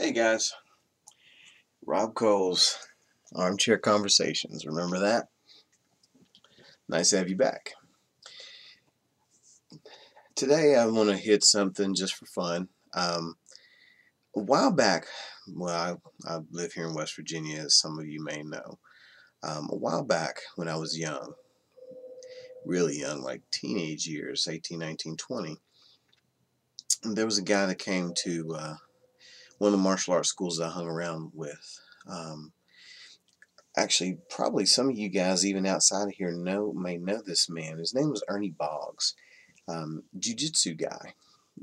Hey guys, Rob Cole's Armchair Conversations. Remember that? Nice to have you back. Today I want to hit something just for fun. A while back, I live here in West Virginia, as some of you may know. A while back, when I was young, really young, like teenage years, 18, 19, 20, there was a guy that came to one of the martial arts schools that I hung around with. Um, Actually, probably some of you guys, even outside of here, may know this man. His name was Ernie Boggs, jiu-jitsu guy.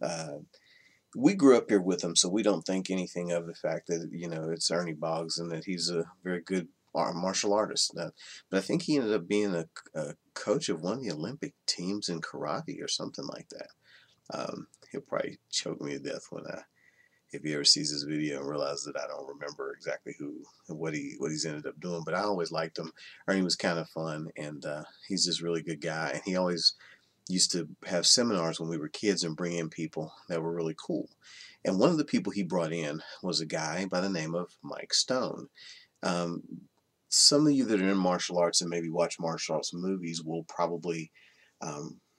Uh, we grew up here with him, so we don't think anything of the fact that it's Ernie Boggs and that he's a very good martial artist. But I think he ended up being a coach of one of the Olympic teams in karate or something like that. He'll probably choke me to death if he ever sees this video and realizes that I don't remember exactly what he's ended up doing. But I always liked him. Ernie was kind of fun, and he's just a really good guy. And he always used to have seminars when we were kids and bring in people that were really cool. And one of the people he brought in was a guy by the name of Mike Stone. Um, some of you that are in martial arts and maybe watch martial arts movies will probably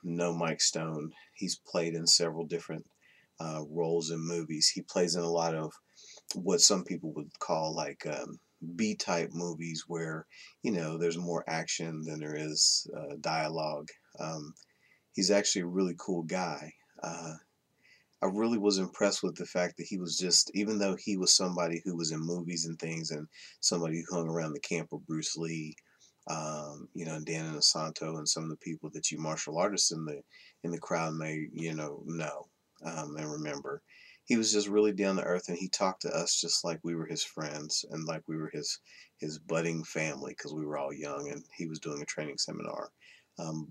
know Mike Stone. He's played in several different roles in movies. He plays in a lot of what some people would call like B-type movies where, there's more action than there is dialogue. He's actually a really cool guy. I really was impressed with the fact that he was just, even though he was somebody who was in movies and things and somebody who hung around the camp of Bruce Lee, and Dan Inosanto and some of the people that you martial artists in the crowd may, know and remember. He was just really down to earth, and he talked to us just like we were his friends and like we were his budding family because we were all young and he was doing a training seminar.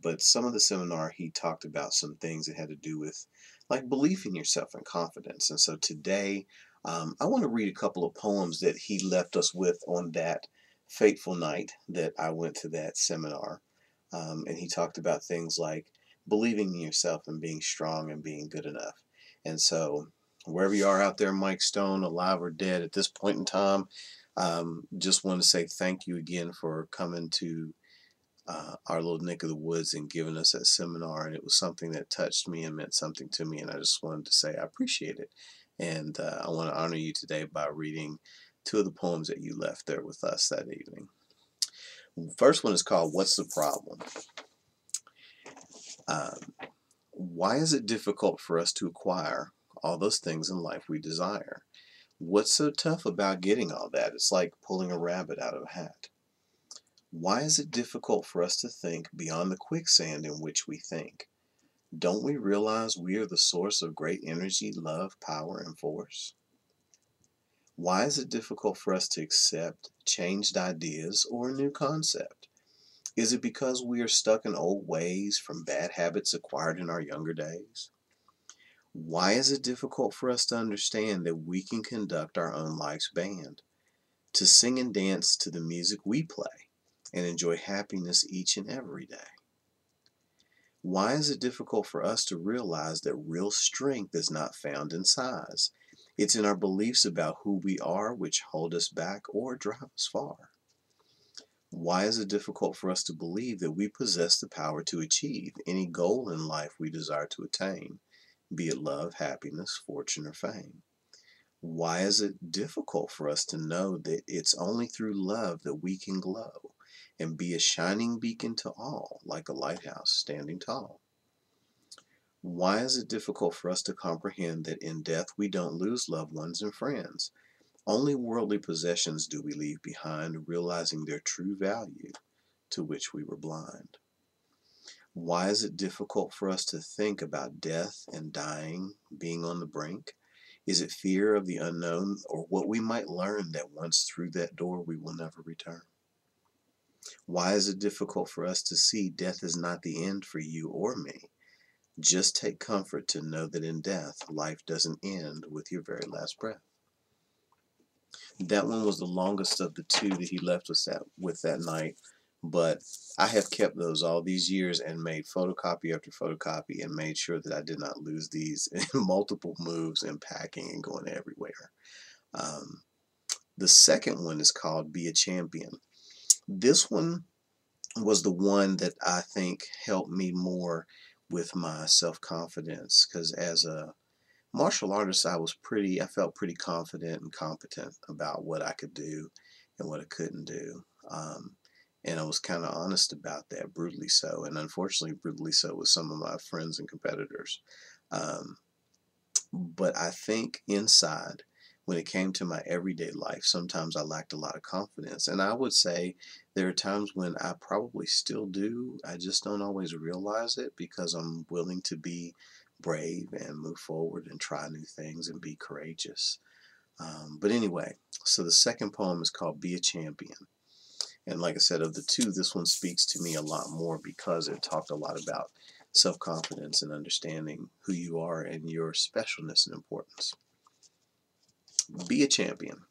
But some of the seminar he talked about some things that had to do with like belief in yourself and confidence. And so today, I want to read a couple of poems that he left us with on that fateful night that I went to that seminar. And he talked about things like believing in yourself and being strong and being good enough. And so, wherever you are out there, Mike Stone, alive or dead at this point in time, just want to say thank you again for coming to our little neck of the woods and giving us that seminar. And it was something that touched me and meant something to me. And I just wanted to say I appreciate it. And I want to honor you today by reading two of the poems that you left there with us that evening. First one is called What's the Problem? Why is it difficult for us to acquire all those things in life we desire? What's so tough about getting all that? It's like pulling a rabbit out of a hat. Why is it difficult for us to think beyond the quicksand in which we think? Don't we realize we are the source of great energy, love, power, and force? Why is it difficult for us to accept changed ideas or a new concept? Is it because we are stuck in old ways from bad habits acquired in our younger days? Why is it difficult for us to understand that we can conduct our own life's band, to sing and dance to the music we play, and enjoy happiness each and every day? Why is it difficult for us to realize that real strength is not found in size? It's in our beliefs about who we are which hold us back or drive us far. Why is it difficult for us to believe that we possess the power to achieve any goal in life we desire to attain, be it love, happiness, fortune, or fame? Why is it difficult for us to know that it's only through love that we can glow and be a shining beacon to all, like a lighthouse standing tall? Why is it difficult for us to comprehend that in death we don't lose loved ones and friends? Only worldly possessions do we leave behind, realizing their true value, to which we were blind. Why is it difficult for us to think about death and dying, being on the brink? Is it fear of the unknown or what we might learn that once through that door we will never return? Why is it difficult for us to see death is not the end for you or me? Just take comfort to know that in death, life doesn't end with your very last breath. That one was the longest of the two that he left us with that night, but I have kept those all these years and made photocopy after photocopy and made sure that I did not lose these in multiple moves and packing and going everywhere. Um, the second one is called Be a Champion. This one was the one that I think helped me more with my self-confidence, because as a martial artist, I felt pretty confident and competent about what I could do and what I couldn't do. And I was kind of honest about that, brutally so, and unfortunately brutally so with some of my friends and competitors. Um, but I think inside, when it came to my everyday life, sometimes I lacked a lot of confidence. And I would say there are times when I probably still do. I just don't always realize it because I'm willing to be brave and move forward and try new things and be courageous. But anyway, so the second poem is called Be a Champion. And like I said, of the two, this one speaks to me a lot more because it talked a lot about self confidence and understanding who you are and your specialness and importance. Be a champion.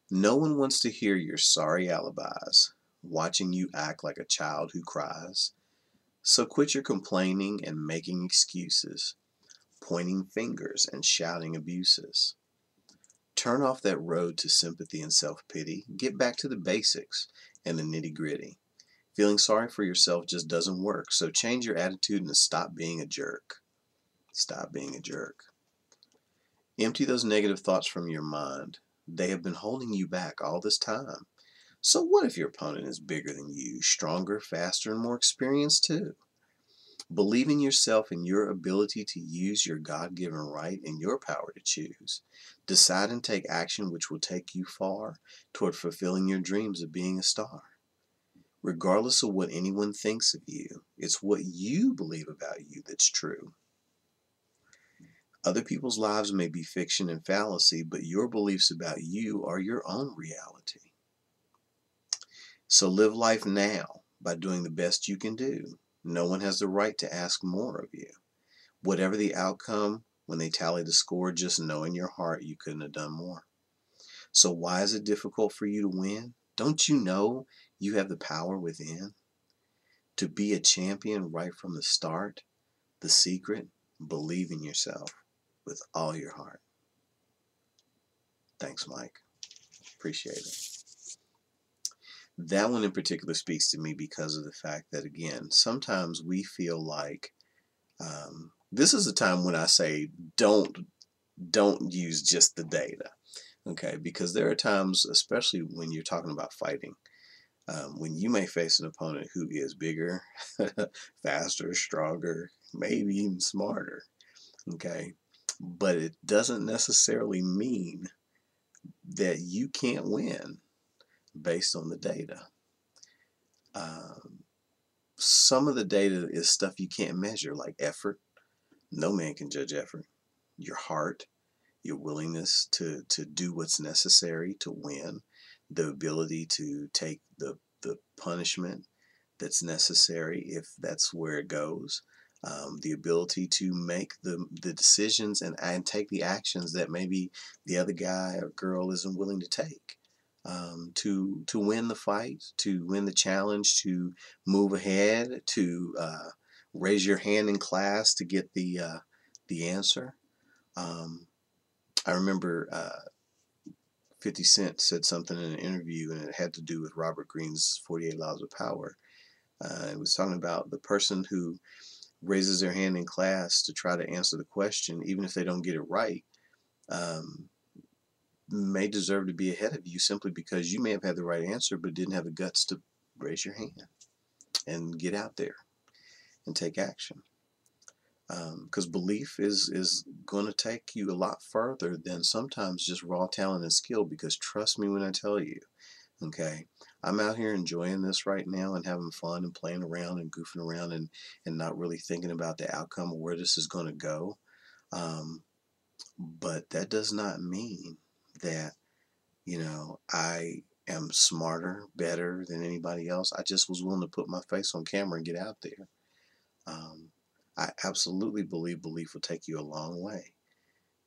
No one wants to hear your sorry alibis, watching you act like a child who cries. So quit your complaining and making excuses, pointing fingers and shouting abuses. Turn off that road to sympathy and self pity. Get back to the basics and the nitty gritty. Feeling sorry for yourself just doesn't work, so change your attitude and stop being a jerk. Stop being a jerk. Empty those negative thoughts from your mind. They have been holding you back all this time. So what if your opponent is bigger than you, stronger, faster, and more experienced too? Believe in yourself and your ability to use your God-given right and your power to choose. Decide and take action which will take you far toward fulfilling your dreams of being a star. Regardless of what anyone thinks of you, it's what you believe about you that's true. Other people's lives may be fiction and fallacy, but your beliefs about you are your own reality. So live life now by doing the best you can do. No one has the right to ask more of you. Whatever the outcome, when they tally the score, just know in your heart you couldn't have done more. So why is it difficult for you to win? Don't you know you have the power within? To be a champion right from the start, the secret, believe in yourself with all your heart. Thanks, Mike. Appreciate it. That one in particular speaks to me because of the fact that, again, sometimes we feel like this is a time when I say don't use just the data, okay? Because there are times, especially when you're talking about fighting, when you may face an opponent who is bigger, faster, stronger, maybe even smarter, okay? But it doesn't necessarily mean that you can't win based on the data. Some of the data is stuff you can't measure, like effort. No man can judge effort. Your heart, your willingness to do what's necessary to win, the ability to take the punishment that's necessary if that's where it goes, the ability to make the decisions and take the actions that maybe the other guy or girl isn't willing to take, to win the fight, to win the challenge, to move ahead, to raise your hand in class to get the answer. Um, I remember 50 Cent said something in an interview, and it had to do with Robert Greene's 48 Laws of Power. It was talking about the person who raises their hand in class to try to answer the question, even if they don't get it right, um, may deserve to be ahead of you simply because you may have had the right answer but didn't have the guts to raise your hand and get out there and take action. Because belief is going to take you a lot further than sometimes just raw talent and skill. Because trust me when I tell you, okay, I'm out here enjoying this right now and having fun and playing around and goofing around and not really thinking about the outcome of where this is going to go. But that does not mean that, I am smarter, better than anybody else. I just was willing to put my face on camera and get out there. Um, I absolutely believe belief will take you a long way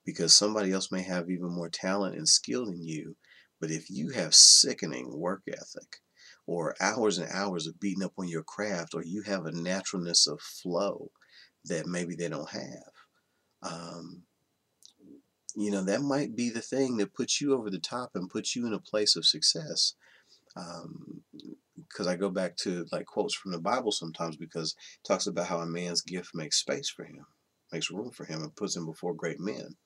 because somebody else may have even more talent and skill than you. But if you have sickening work ethic or hours and hours of beating up on your craft, or you have a naturalness of flow that maybe they don't have, um, that might be the thing that puts you over the top and puts you in a place of success. Because I go back to like quotes from the Bible sometimes, because it talks about how a man's gift makes space for him, makes room for him, and puts him before great men.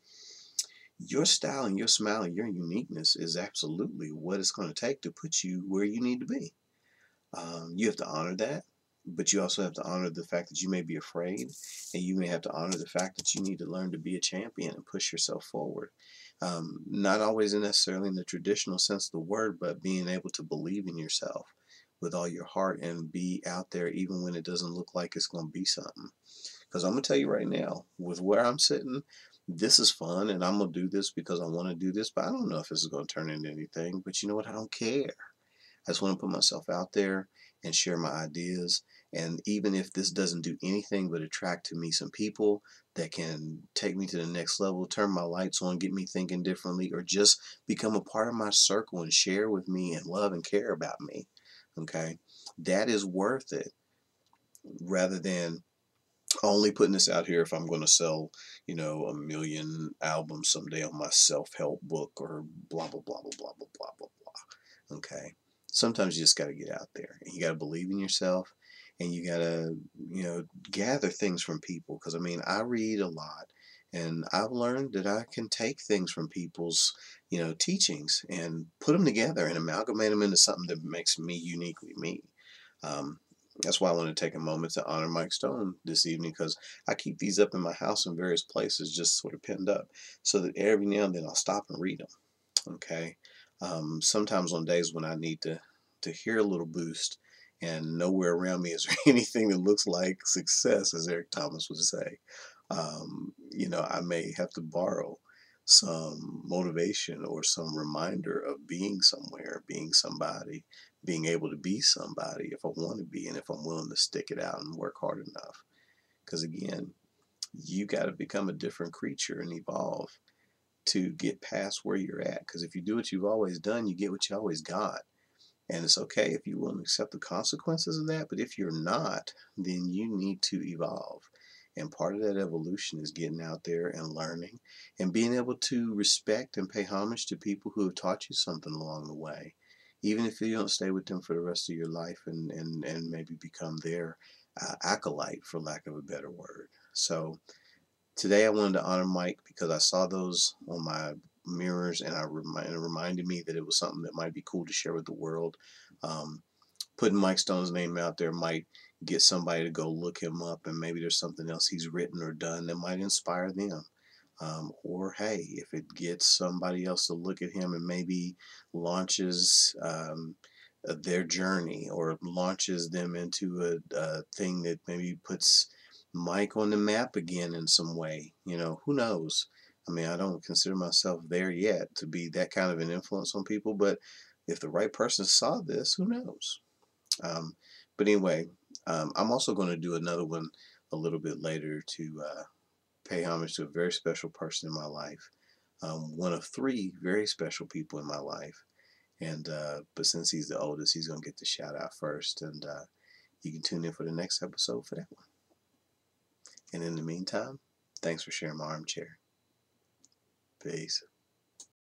Your style and your smile and your uniqueness is absolutely what it's going to take to put you where you need to be. You have to honor that, but you also have to honor the fact that you may be afraid, and you may have to honor the fact that you need to learn to be a champion and push yourself forward. Not always necessarily in the traditional sense of the word, but being able to believe in yourself with all your heart and be out there even when it doesn't look like it's going to be something. Because I'm going to tell you right now, with where I'm sitting, this is fun, and I'm going to do this because I want to do this, but I don't know if this is going to turn into anything. But you know what? I don't care. I just want to put myself out there and share my ideas. And even if this doesn't do anything but attract to me some people that can take me to the next level, turn my lights on, get me thinking differently, or just become a part of my circle and share with me and love and care about me, okay, that is worth it, rather than only putting this out here if I'm going to sell, 1 million albums someday on my self-help book or blah, blah, blah, blah, blah, blah, blah, blah, blah. Okay. Sometimes you just got to get out there and you got to believe in yourself, and you got to, gather things from people. Because, I mean, I read a lot, and I've learned that I can take things from people's, teachings and put them together and amalgamate them into something that makes me uniquely me. Um, that's why I want to take a moment to honor Mike Stone this evening, because I keep these up in my house in various places, just sort of pinned up, so that every now and then I'll stop and read them. Okay. Sometimes on days when I need to hear a little boost, and nowhere around me is there anything that looks like success, as Eric Thomas would say, I may have to borrow some motivation or some reminder of being somewhere, being somebody, being able to be somebody if I want to be, and if I'm willing to stick it out and work hard enough. Because again, you got to become a different creature and evolve to get past where you're at. Because if you do what you've always done, you get what you always got. And it's okay if you will accept the consequences of that. But if you're not, then you need to evolve. And part of that evolution is getting out there and learning and being able to respect and pay homage to people who have taught you something along the way. Even if you don't stay with them for the rest of your life, and maybe become their acolyte, for lack of a better word. So today I wanted to honor Mike because I saw those on my mirrors, and it reminded me that it was something that might be cool to share with the world. Um, Putting Mike Stone's name out there might get somebody to go look him up, and maybe there's something else he's written or done that might inspire them. Or hey, if it gets somebody else to look at him and maybe launches their journey, or launches them into a thing that maybe puts Mike on the map again in some way, who knows? I mean, I don't consider myself there yet to be that kind of an influence on people, but if the right person saw this, who knows? Um, but anyway, I'm also going to do another one a little bit later to pay homage to a very special person in my life. One of three very special people in my life. And but since he's the oldest, he's going to get the shout out first. And you can tune in for the next episode for that one. And in the meantime, thanks for sharing my armchair. Peace.